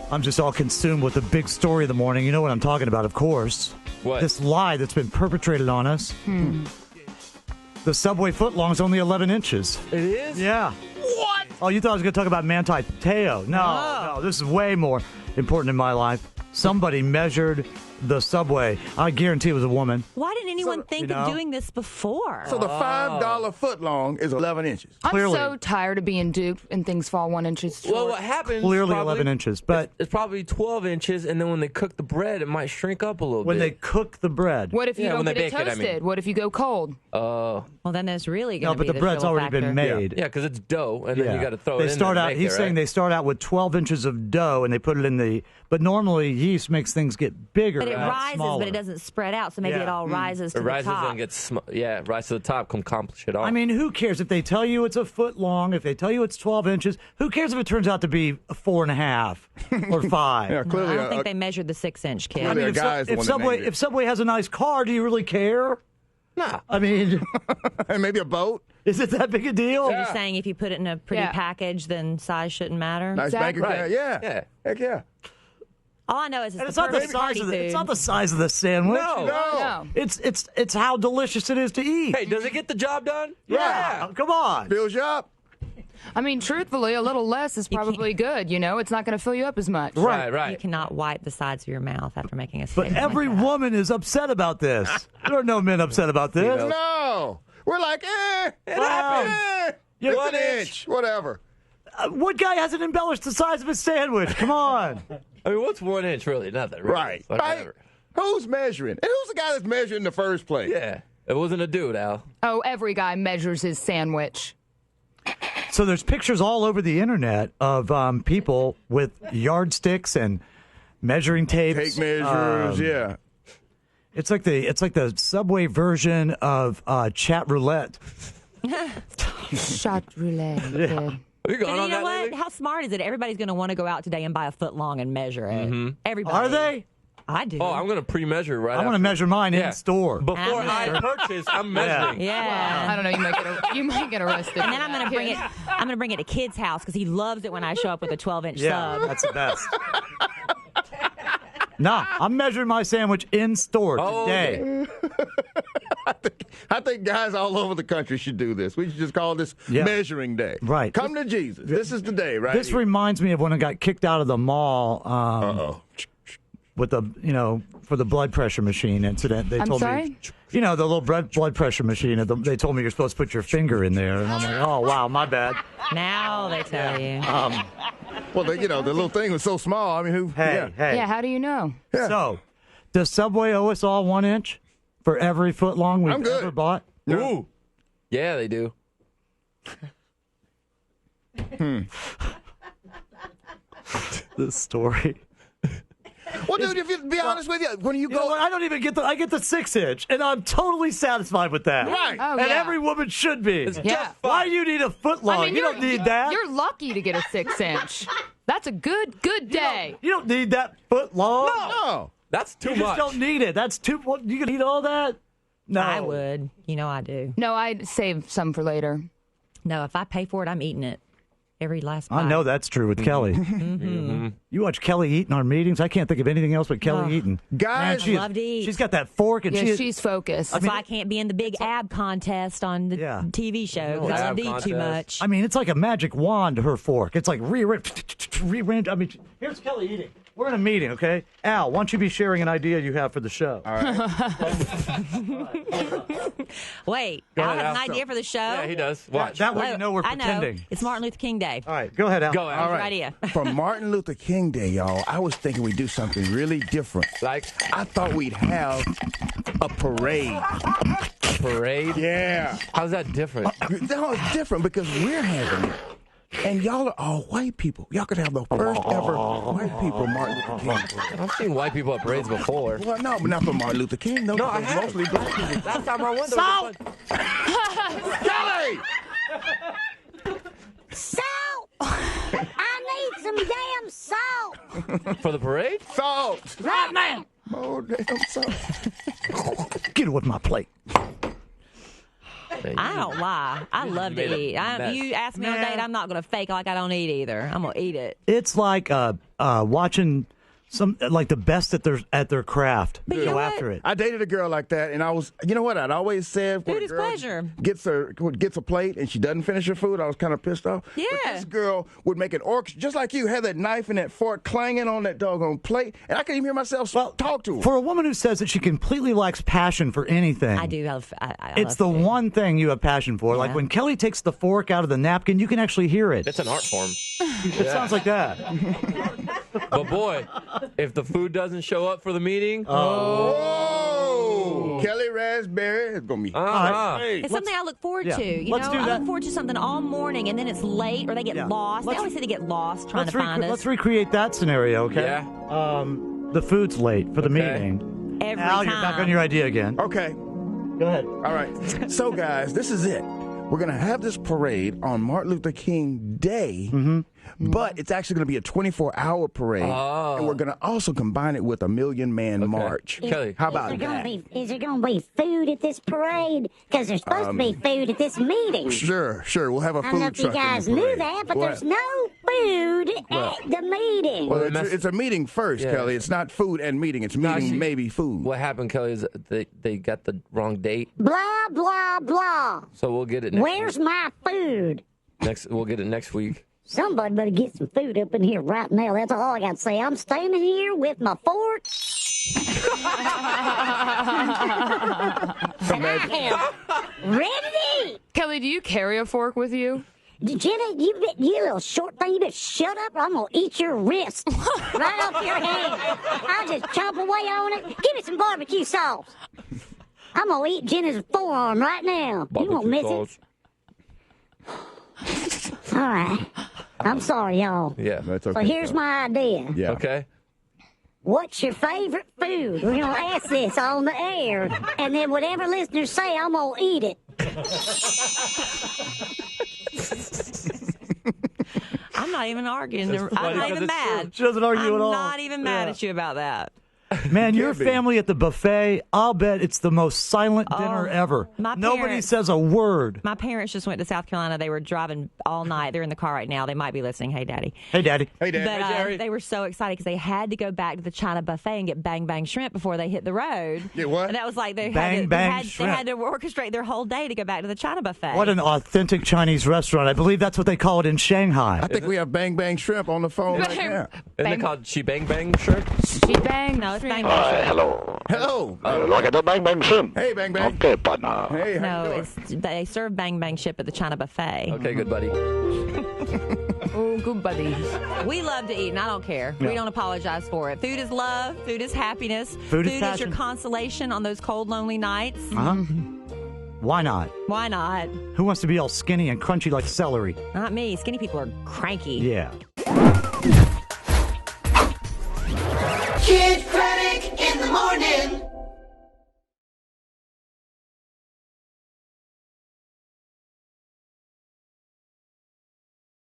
I'm just all consumed with the big story of the morning. You know what I'm talking about, of course. What? This lie that's been perpetrated on us. The Subway footlong is only 11 inches. It is? Yeah. What? Oh, you thought I was going to talk about Manti Te'o. No, this is way more important in my life. Somebody measured the Subway. I guarantee it was a woman. Why didn't anyone think of doing this before? So the $5 footlong is 11 inches. Clearly. I'm so tired of being duped and things fall 1 inch short. Well, what happens? Clearly probably, 11 inches, but it's probably 12 inches, and then when they cook the bread, it might shrink up a little when they bit. cook the bread. What if you don't when they get it bake it, I toasted? mean. What if you go cold? Well, then there's really No, going to but be the bread's real already been factor. made. Yeah, because it's dough, and then you got to throw They it in start there out. and He's make it, saying right? they start out with 12 inches of dough, and they put it in the. But normally yeast makes things get bigger. But it not rises, smaller. but it doesn't spread out, so maybe Yeah. it all rises to It rises the top. and gets rise to the top, can accomplish it all. I mean, who cares if they tell you it's a foot long? If they tell you it's 12 inches, who cares if it turns out to be 4.5 or 5? Yeah, I clearly. don't think they measured the 6-inch, kid. I Clearly mean, a guy's the if one that Subway named it. if Subway has a nice car, do you really care? nah. I mean, and maybe a boat. is it that big a deal? You're saying if you put it in a pretty Yeah. package, then size shouldn't matter? Nice bank Exactly. account. Yeah. Yeah. Heck yeah. All I know is And it's it's the not the perfect size party of the. food. It's not the size of the sandwich. No. No. It's how delicious it is to eat. Hey, does it get the job done? yeah. Come on. Fills you up. I mean, truthfully, a little less is probably good. You know, it's not going to fill you up as much. Right. You cannot wipe the sides of your mouth after making a But statement every like that. woman is upset about this. There are no men upset about this. Females. No. We're like, it happened. Yeah, 1 inch. Whatever. What guy hasn't embellished the size of his sandwich? Come on. I mean, what's 1 inch really? Nothing. Really. Right. It's like Right. whatever. Who's measuring? And who's the guy that's measuring in the first place? Yeah. It wasn't a dude, Al. Oh, every guy measures his sandwich. So there's pictures all over the internet of people with yardsticks and measuring tapes. Take measures. Yeah. It's like the Subway version of chat roulette. Shot roulette. Yeah. kid. Have you gone But on you know that what? lately? How smart is it? Everybody's going to want to go out today and buy a foot long and measure it. Everybody. Are they? I do. Oh, I'm going to pre-measure right I want to after. measure mine Yeah. in store. Before And I I'm purchase, I'm measuring. Yeah. I don't know. You might get arrested. And then I'm gonna bring it. I'm gonna bring it to Kid's house because he loves it when I show up with a 12-inch Yeah, sub. that's the best. Nah, I'm measuring my sandwich in store today. I think guys all over the country should do this. We should just call this Yeah. measuring day. Right. Come to Jesus. This is the day, right? This reminds me of when I got kicked out of the mall Uh-oh. with the, for the blood pressure machine incident. They I'm told sorry? me, the little blood pressure machine. They told me you're supposed to put your finger in there, and I'm like, oh wow, my bad. Now they tell you. Well, the little thing was so small. I mean, who? Hey. Yeah, how do you know? So, does Subway owe us all 1 inch for every foot long I'm we've good. ever bought? Ooh. Yeah, they do. This story. Well, dude, if you be honest with you, when you You know go, what? I don't even get I get the 6-inch, and I'm totally satisfied with that. right? Oh, And yeah. every woman should be. Yeah. Why do you need a foot long? I mean, you don't need that. You're lucky to get a 6-inch. That's a good day. You don't need that foot long. No. That's too You much. just don't need it. That's too. What, you can eat all that? No, I would. You know I do. No, I'd save some for later. No, if I pay for it, I'm eating it. Every last bite. I know that's true with Kelly. You watch Kelly eat in our meetings. I can't think of anything else but Kelly eating. Guys, she is- love to eat. She's got that fork, and Yeah, she. she's focused. That's why I can't be in the big ab contest on the Yeah. TV show because I Ab love to eat too contest. much. I mean, it's like a magic wand. Her fork. It's like rearrange. I mean, here's Kelly eating. We're in a meeting, okay? Al, why don't you be sharing an idea you have for the show? all right. Wait, Go Al ahead, has an Al. idea for the show. Yeah, he does. Watch. That way you know we're I pretending. know. It's Martin Luther King Day. All right, go ahead, Al. Go, Al. All Good right. idea. For Martin Luther King Day, y'all, I was thinking we'd do something really different. Like I thought we'd have a parade. parade. Yeah. How's that different? No, it's different because we're having it. And y'all are all white people. Y'all could have the first ever white people Martin Luther King. I've seen white people at parades before. Well, no, but not for Martin Luther King. No, I it's haven't. mostly black people. Last time I went, Salt! Kelly! Salt! I need some damn salt! for the parade. Salt! Right now! Oh, damn salt. Get it with my plate. I don't lie. I love to eat. You ask me on a date, I'm not going to fake like I don't eat either. I'm going to eat it. It's like watching the best at their craft. But Go after it. I dated a girl like that, and I was, you know what? I'd always said, when Food a is girl pleasure. gets a plate and she doesn't finish her food, I was kind of pissed off. Yeah. But this girl would make an orchestra, just like you, had that knife and that fork clanging on that doggone plate, and I couldn't even hear myself talk to her. For a woman who says that she completely lacks passion for anything, I do. it's the one thing you have passion for. Yeah. Like when Kelly takes the fork out of the napkin, you can actually hear it. It's an art form. It sounds like that. But boy, if the food doesn't show up for the meeting, Kellie Rasberry is going to be... Hey. It's something I look forward to. Let's do I that. look forward to something all morning, and then it's late, or they get lost. They always say they get lost trying to find us. Let's recreate that scenario, okay? Yeah. The food's late for the meeting. Every Al, time. you're back on your idea again. Okay. Go ahead. All right. So, guys, this is it. We're going to have this parade on Martin Luther King Day, but it's actually going to be a 24-hour parade, and we're going to also combine it with a Million-Man March. Kelly. How about Is that? there going to be food at this parade? Because there's supposed to be food at this meeting. Sure. We'll have a I don't know food if you truck in guys the knew parade. that, but Well, there's no food at the meeting. Well, it's a meeting first, Yeah. Kelly. It's not food and meeting. It's meeting, maybe food. What happened, Kelly, is they got the wrong date, Blah, blah, blah. so we'll get it next Where's my food? We'll get it next week. Somebody better get some food up in here right now. That's all I got to say. I'm standing here with my fork. And I am ready to eat. Kelly, do you carry a fork with you? Jenna, you little short thing, you better shut up or I'm going to eat your wrist right off your hand. I'll just chomp away on it. Give me some barbecue sauce. I'm going to eat Jenna's forearm right now. You won't miss it. All right. I'm sorry, y'all. Yeah. That's So okay. here's my idea. Yeah. Okay. What's your favorite food? We're going to ask this on the air, and then whatever listeners say, I'm going to eat it. I'm not even arguing. It's I'm funny not 'cause even it's mad. true. She doesn't argue at all. I'm not even mad at you about that. Man, your be. family at the buffet, I'll bet it's the most silent dinner ever. my Nobody parents- says a word. My parents just went to South Carolina. They were driving all night. They're in the car right now. They might be listening. Hey, Daddy. Hey, Daddy. Hey, Dad. But Jerry. they were so excited because they had to go back to the China buffet and get bang bang shrimp before they hit the road. Get what? And that was like they Bang, had to, bang they shrimp. had to orchestrate their whole day to go back to the China buffet. What an authentic Chinese restaurant. I believe that's what they call it in Shanghai. I think we have Bang Bang Shrimp on the phone right now. Isn't it called She Bang Bang Shrimp? She bang. No, it's bang bang shrimp. Hello. Hello. Look at the bang bang shrimp. Hey, Bang Bang. Okay, partner. Hey, how No, you doing? it's they serve bang bang shrimp at the China buffet. Okay, good buddy. Oh, good buddy. We love to eat, and I don't care. We don't apologize for it. Food is love. Food is happiness. Food is your passion. consolation on those cold, lonely nights. Why not? Why not? Who wants to be all skinny and crunchy like celery? Not me. Skinny people are cranky. Yeah. Kid Craddock in the morning.